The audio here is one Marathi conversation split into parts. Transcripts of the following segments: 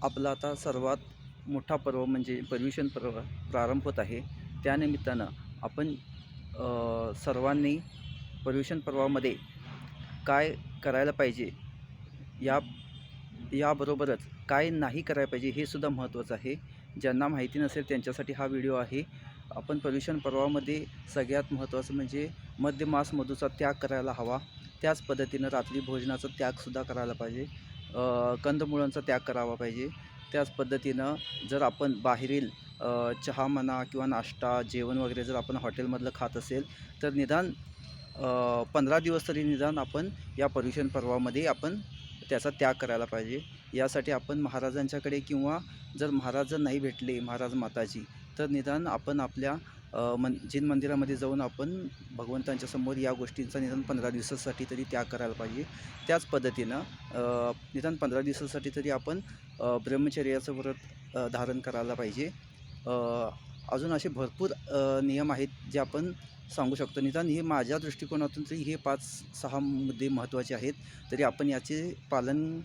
आपला आता सर्वात मोठा पर्व म्हणजे पर्युषण पर्व प्रारंभ होत आहे. त्यानिमित्तानं आपण सर्वांनी पर्युषण पर्वामध्ये काय करायला पाहिजे, या याबरोबरच काय नाही करायला पाहिजे हे सुद्धा महत्त्वाचं आहे. ज्यांना माहिती नसेल त्यांच्यासाठी हा व्हिडिओ आहे. आपण पर्युषण पर्वामध्ये सगळ्यात महत्त्वाचं म्हणजे मद्यमांस मधूचा त्याग करायला हवा. त्याच पद्धतीनं रात्री भोजनाचा त्यागसुद्धा करायला पाहिजे. कंदमुळांचा त्याग करावा पाहिजे. त्याच पद्धतीनं जर आपण बाहेरील चहा म्हणा किंवा नाश्ता, जेवण वगैरे जर आपण हॉटेलमधलं खात असेल तर निदान 15 दिवस तरी निदान आपण या पर्युषण पर्वामध्ये आपण त्याचा त्याग करायला पाहिजे. यासाठी आपण महाराजांच्याकडे किंवा जर महाराज जर नाही भेटले, महाराज माताजी, तर निदान आपण आपल्या जिन मंदिरामध्ये जाऊन आपण भगवंतांच्या समोर या गोष्टींचा निदान 15 दिवसासाठी तरी त्याग करायला पाहिजे. त्याच पद्धतीनं निदान 15 दिवसासाठी तरी आपण ब्रह्मचर्याचं व्रत धारण करायला पाहिजे. अजून असे भरपूर नियम आहेत जे आपण सांगू शकतो. निदान हे माझ्या दृष्टिकोनातून तरी हे 5-6 मुद्दे महत्त्वाचे आहेत. तरी आपण याचे पालन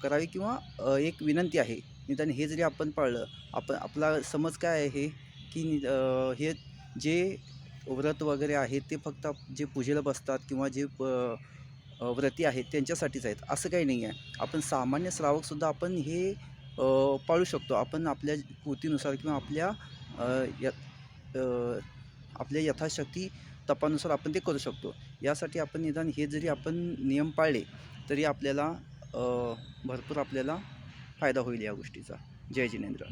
करावे किंवा एक विनंती आहे, निदान हे जरी आपण पाळलं, आपला समज काय आहे की हे जे व्रत वगैरे आहेत ते फक्त जे पूजेला बसतात किंवा जे व्रती आहेत त्यांच्यासाठीच आहेत असं काही नाही आहे. आपण सामान्य श्रावकसुद्धा आपण हे पाळू शकतो. आपण आपल्या कृतीनुसार किंवा आपल्या यथाशक्ती तपानुसार आपण ते करू शकतो. यासाठी आपण निदान हे जरी आपण नियम पाळले तरी आपल्याला भरपूर आपल्याला फायदा होईल या गोष्टीचा. जय जिनेंद्र.